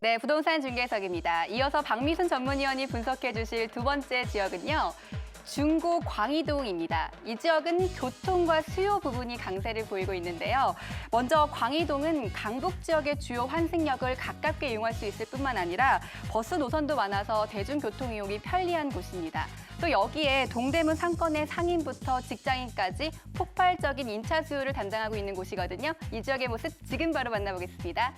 네, 부동산 중개석입니다. 이어서 박미순 전문위원이 분석해 주실 두 번째 지역은요. 중구 광희동입니다. 이 지역은 교통과 수요 부분이 강세를 보이고 있는데요. 먼저 광희동은 강북 지역의 주요 환승역을 가깝게 이용할 수 있을 뿐만 아니라 버스 노선도 많아서 대중교통 이용이 편리한 곳입니다. 또 여기에 동대문 상권의 상인부터 직장인까지 폭발적인 인차 수요를 담당하고 있는 곳이거든요. 이 지역의 모습 지금 바로 만나보겠습니다.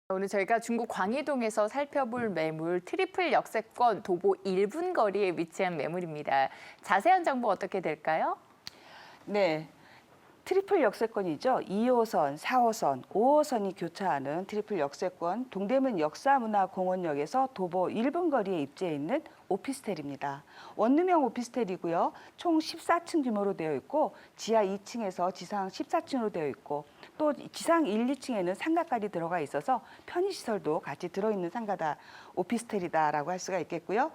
오늘 저희가 중구 광희동에서 살펴볼 매물 트리플 역세권 도보 1분 거리에 위치한 매물입니다. 자세한 정보 어떻게 될까요? 네. 트리플 역세권이죠. 2호선, 4호선, 5호선이 교차하는 트리플 역세권 동대문 역사문화공원역에서 도보 1분 거리에 입지해 있는 오피스텔입니다. 원룸형 오피스텔이고요. 총 14층 규모로 되어 있고 지하 2층에서 지상 14층으로 되어 있고 또 지상 1, 2층에는 상가까지 들어가 있어서 편의시설도 같이 들어있는 상가다, 오피스텔이다라고 할 수가 있겠고요.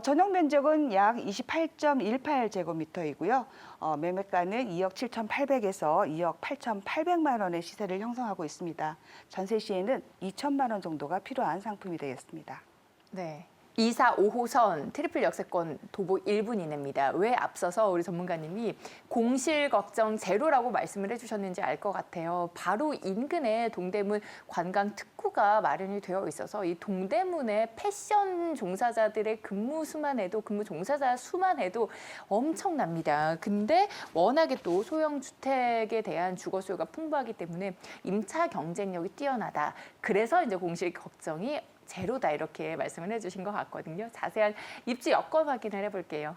전용 면적은 약 28.18제곱미터이고요. 매매가는 2억 7,800에서 2억 8,800만 원의 시세를 형성하고 있습니다. 전세 시에는 2천만 원 정도가 필요한 상품이 되겠습니다. 네. 2, 4, 5호선 트리플 역세권 도보 1분 이내입니다. 왜 앞서서 우리 전문가님이 공실 걱정 제로라고 말씀을 해주셨는지 알 것 같아요. 바로 인근에 동대문 관광 특구가 마련이 되어 있어서 이 동대문의 패션 종사자들의 근무 종사자 수만 해도 엄청납니다. 근데 워낙에 또 소형 주택에 대한 주거 수요가 풍부하기 때문에 임차 경쟁력이 뛰어나다. 그래서 이제 공실 걱정이 제로다 이렇게 말씀을 해주신 것 같거든요. 자세한 입지 여건 확인을 해볼게요.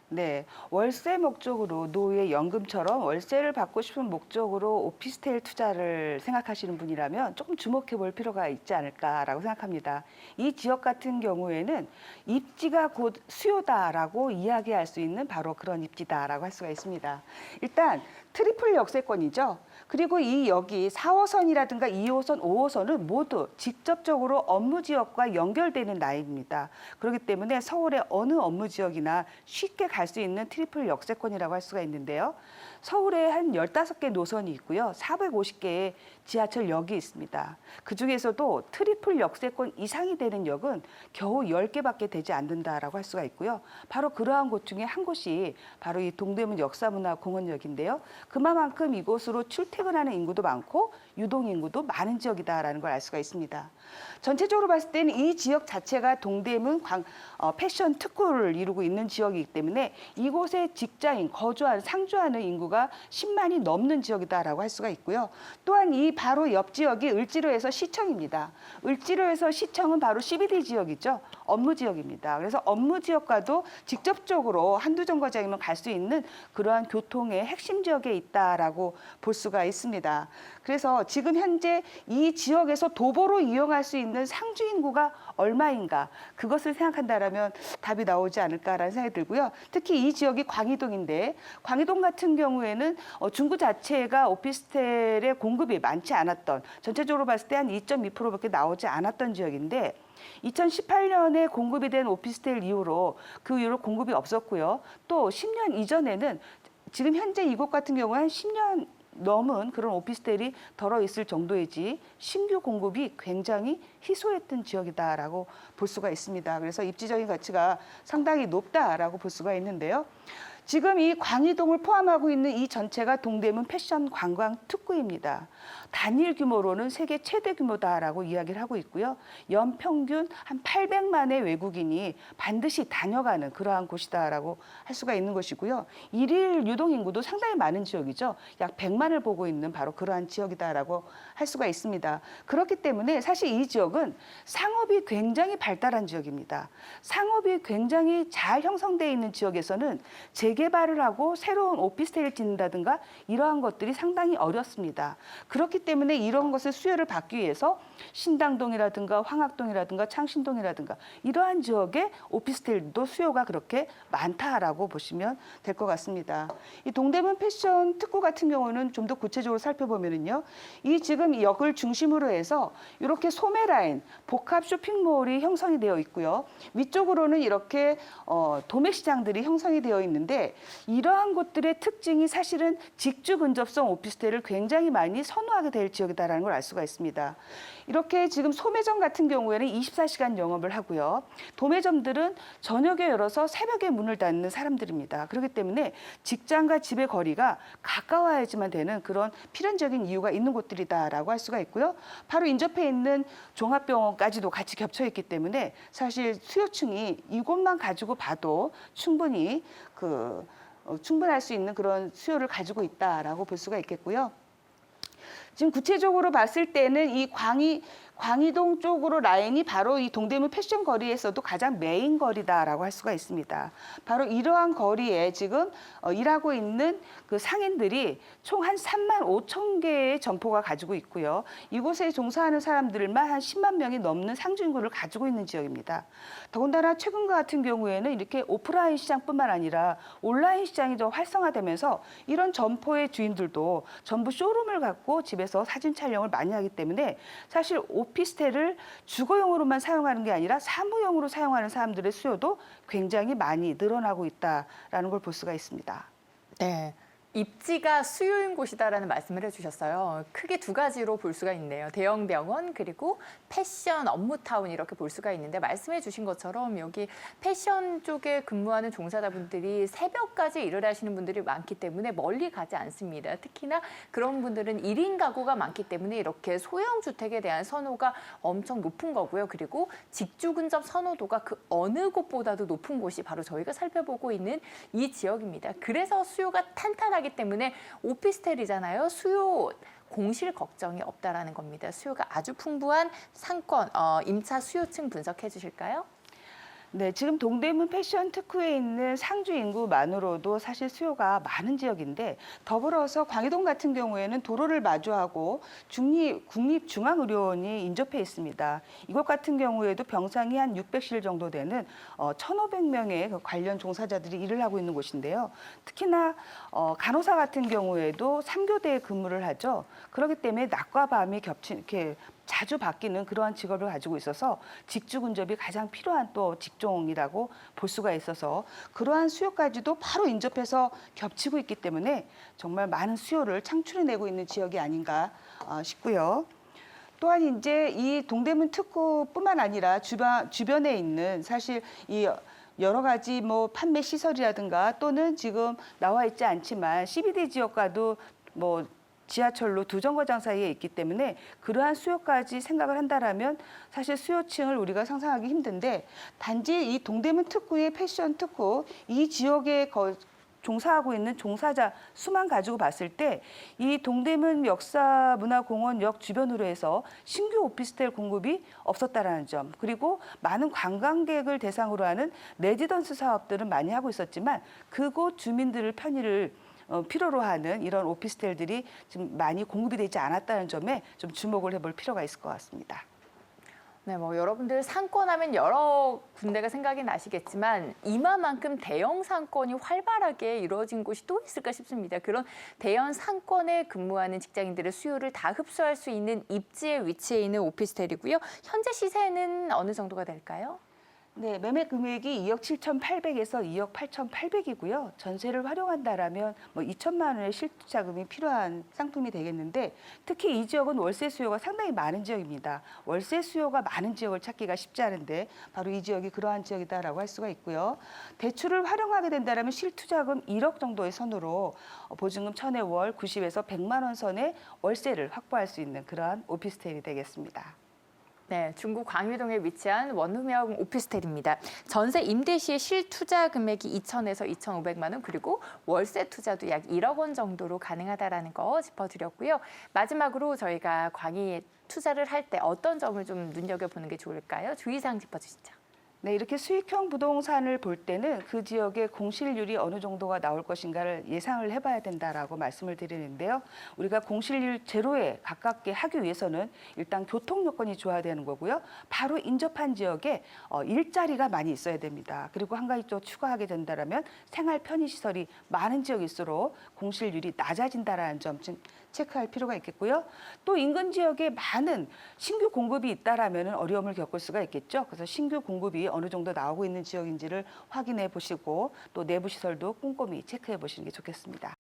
네, 월세 목적으로 노후의 연금처럼 월세를 받고 싶은 목적으로 오피스텔 투자를 생각하시는 분이라면 조금 주목해 볼 필요가 있지 않을까라고 생각합니다. 이 지역 같은 경우에는 입지가 곧 수요다라고 이야기할 수 있는 바로 그런 입지다라고 할 수가 있습니다. 일단 트리플 역세권이죠. 그리고 이 여기 4호선이라든가 2호선, 5호선은 모두 직접적으로 업무 지역과 연결되는 라인입니다. 그렇기 때문에 서울의 어느 업무 지역이나 쉽게 갈 수 있는 트리플 역세권이라고 할 수가 있는데요. 서울에 한 15개 노선이 있고요. 450개의 지하철역이 있습니다. 그중에서도 트리플 역세권 이상이 되는 역은 겨우 10개밖에 되지 않는다라고 할 수가 있고요. 바로 그러한 곳 중에 한 곳이 바로 이 동대문 역사문화공원역인데요. 그만큼 이곳으로 출퇴근하는 인구도 많고 유동 인구도 많은 지역이다라는 걸 알 수가 있습니다. 전체적으로 봤을 때는 이 지역 자체가 동대문 패션 특구를 이루고 있는 지역이기 때문에 이곳에 직장인, 상주하는 인구가 10만이 넘는 지역이다라고 할 수가 있고요. 또한 이 바로 옆 지역이 을지로에서 시청입니다. 을지로에서 시청은 바로 CBD 지역이죠. 업무 지역입니다. 그래서 업무 지역과도 직접적으로 한두 정거장이면 갈 수 있는 그러한 교통의 핵심 지역에 있다라고 볼 수가 있습니다. 그래서 지금 현재 이 지역에서 도보로 이용할 수 있는 상주 인구가 얼마인가 그것을 생각한다라면 답이 나오지 않을까라는 생각이 들고요. 특히 이 지역이 광희동인데 광희동 같은 경우에는 중구 자체가 오피스텔의 공급이 많지 않았던 전체적으로 봤을 때 한 2.2%밖에 나오지 않았던 지역인데 2018년에 공급이 된 오피스텔 이후로 그 이후로 공급이 없었고요. 또 10년 이전에는 지금 현재 이곳 같은 경우는 한 10년 넘은 그런 오피스텔이 덜어 있을 정도이지 신규 공급이 굉장히 희소했던 지역이다라고 볼 수가 있습니다. 그래서 입지적인 가치가 상당히 높다라고 볼 수가 있는데요. 지금 이 광희동을 포함하고 있는 이 전체가 동대문 패션 관광 특구입니다. 단일 규모로는 세계 최대 규모다라고 이야기를 하고 있고요. 연평균 한 800만의 외국인이 반드시 다녀가는 그러한 곳이다라고 할 수가 있는 것이고요. 일일 유동 인구도 상당히 많은 지역이죠. 약 100만을 보고 있는 바로 그러한 지역이다라고 할 수가 있습니다. 그렇기 때문에 사실 이 지역은 상업이 굉장히 발달한 지역입니다. 상업이 굉장히 잘 형성되어 있는 지역에서는 재개발을 하고 새로운 오피스텔을 짓는다든가 이러한 것들이 상당히 어렵습니다. 그렇기 때문에 이런 것을 수요를 받기 위해서 신당동이라든가 황학동이라든가 창신동이라든가 이러한 지역의 오피스텔도 수요가 그렇게 많다라고 보시면 될 것 같습니다. 이 동대문 패션 특구 같은 경우는 좀 더 구체적으로 살펴보면은요. 이 지금 이 역을 중심으로 해서 이렇게 소매 라인, 복합 쇼핑몰이 형성이 되어 있고요. 위쪽으로는 이렇게 도매시장들이 형성이 되어 있는데 이러한 곳들의 특징이 사실은 직주 근접성 오피스텔을 굉장히 많이 선호하게 될 지역이다라는 걸 알 수가 있습니다. 이렇게 지금 소매점 같은 경우에는 24시간 영업을 하고요. 도매점들은 저녁에 열어서 새벽에 문을 닫는 사람들입니다. 그렇기 때문에 직장과 집의 거리가 가까워야지만 되는 그런 필연적인 이유가 있는 곳들이다라고 할 수가 있고요. 바로 인접해 있는 종합병원까지도 같이 겹쳐 있기 때문에 사실 수요층이 이곳만 가지고 봐도 충분히 충분할 수 있는 그런 수요를 가지고 있다라고 볼 수가 있겠고요. 지금 구체적으로 봤을 때는 이 광희동 쪽으로 라인이 바로 이 동대문 패션 거리에서도 가장 메인 거리다라고 할 수가 있습니다. 바로 이러한 거리에 지금 일하고 있는 그 상인들이 총 한 3만 5천 개의 점포가 가지고 있고요. 이곳에 종사하는 사람들만 한 10만 명이 넘는 상주 인구를 가지고 있는 지역입니다. 더군다나 최근과 같은 경우에는 이렇게 오프라인 시장뿐만 아니라 온라인 시장이 더 활성화되면서 이런 점포의 주인들도 전부 쇼룸을 갖고 집에서 사진 촬영을 많이 하기 때문에 사실 오피스텔을 주거용으로만 사용하는 게 아니라 사무용으로 사용하는 사람들의 수요도 굉장히 많이 늘어나고 있다라는 걸 볼 수가 있습니다. 네. 입지가 수요인 곳이다라는 말씀을 해주셨어요. 크게 두 가지로 볼 수가 있네요. 대형 병원 그리고 패션 업무타운 이렇게 볼 수가 있는데 말씀해 주신 것처럼 여기 패션 쪽에 근무하는 종사자분들이 새벽까지 일을 하시는 분들이 많기 때문에 멀리 가지 않습니다. 특히나 그런 분들은 1인 가구가 많기 때문에 이렇게 소형 주택에 대한 선호가 엄청 높은 거고요. 그리고 직주 근접 선호도가 그 어느 곳보다도 높은 곳이 바로 저희가 살펴보고 있는 이 지역입니다. 그래서 수요가 탄탄하게 때문에 오피스텔이잖아요. 수요 공실 걱정이 없다라는 겁니다. 수요가 아주 풍부한 상권, 임차 수요층 분석해 주실까요? 네, 지금 동대문 패션 특구에 있는 상주 인구만으로도 사실 수요가 많은 지역인데 더불어서 광희동 같은 경우에는 도로를 마주하고 국립중앙의료원이 인접해 있습니다. 이곳 같은 경우에도 병상이 한 600실 정도 되는 1,500명의 관련 종사자들이 일을 하고 있는 곳인데요. 특히나 간호사 같은 경우에도 3교대에 근무를 하죠. 그렇기 때문에 낮과 밤이 이렇게 자주 바뀌는 그러한 직업을 가지고 있어서 직주 근접이 가장 필요한 또 직종이라고 볼 수가 있어서 그러한 수요까지도 바로 인접해서 겹치고 있기 때문에 정말 많은 수요를 창출해내고 있는 지역이 아닌가 싶고요. 또한 이제 이 동대문 특구뿐만 아니라 주변에 있는 사실 이 여러 가지 뭐 판매 시설이라든가 또는 지금 나와 있지 않지만 CBD 지역과도 뭐 지하철로 두 정거장 사이에 있기 때문에 그러한 수요까지 생각을 한다라면 사실 수요층을 우리가 상상하기 힘든데 단지 이 동대문 특구의 패션 특구 이 지역에 종사하고 있는 종사자 수만 가지고 봤을 때 이 동대문 역사문화공원역 주변으로 해서 신규 오피스텔 공급이 없었다라는 점 그리고 많은 관광객을 대상으로 하는 레지던스 사업들은 많이 하고 있었지만 그곳 주민들의 편의를 필요로 하는 이런 오피스텔들이 좀 많이 공급이 되지 않았다는 점에 좀 주목을 해볼 필요가 있을 것 같습니다. 네, 뭐 여러분들 상권하면 여러 군데가 생각이 나시겠지만 이마만큼 대형 상권이 활발하게 이루어진 곳이 또 있을까 싶습니다. 그런 대형 상권에 근무하는 직장인들의 수요를 다 흡수할 수 있는 입지에 위치해 있는 오피스텔이고요. 현재 시세는 어느 정도가 될까요? 네, 매매 금액이 2억 7,800에서 2억 8,800이고요. 전세를 활용한다라면 뭐 2천만 원의 실투자금이 필요한 상품이 되겠는데 특히 이 지역은 월세 수요가 상당히 많은 지역입니다. 월세 수요가 많은 지역을 찾기가 쉽지 않은데 바로 이 지역이 그러한 지역이다라고 할 수가 있고요. 대출을 활용하게 된다라면 실투자금 1억 정도의 선으로 보증금 1,000에 월 90에서 100만 원 선의 월세를 확보할 수 있는 그러한 오피스텔이 되겠습니다. 네, 중구 광희동에 위치한 원룸형 오피스텔입니다. 전세 임대 시의 실투자 금액이 2,000에서 2,500만 원 그리고 월세 투자도 약 1억 원 정도로 가능하다라는 거 짚어드렸고요. 마지막으로 저희가 광희에 투자를 할 때 어떤 점을 좀 눈여겨보는 게 좋을까요? 주의사항 짚어주시죠. 네, 이렇게 수익형 부동산을 볼 때는 그 지역의 공실률이 어느 정도가 나올 것인가를 예상을 해봐야 된다라고 말씀을 드리는데요. 우리가 공실률 제로에 가깝게 하기 위해서는 일단 교통 여건이 좋아야 되는 거고요. 바로 인접한 지역에 일자리가 많이 있어야 됩니다. 그리고 한 가지 또 추가하게 된다라면 생활 편의시설이 많은 지역일수록 공실률이 낮아진다라는 점 체크할 필요가 있겠고요. 또 인근 지역에 많은 신규 공급이 있다라면 어려움을 겪을 수가 있겠죠. 그래서 신규 공급이 어느 정도 나오고 있는 지역인지를 확인해 보시고 또 내부 시설도 꼼꼼히 체크해 보시는 게 좋겠습니다.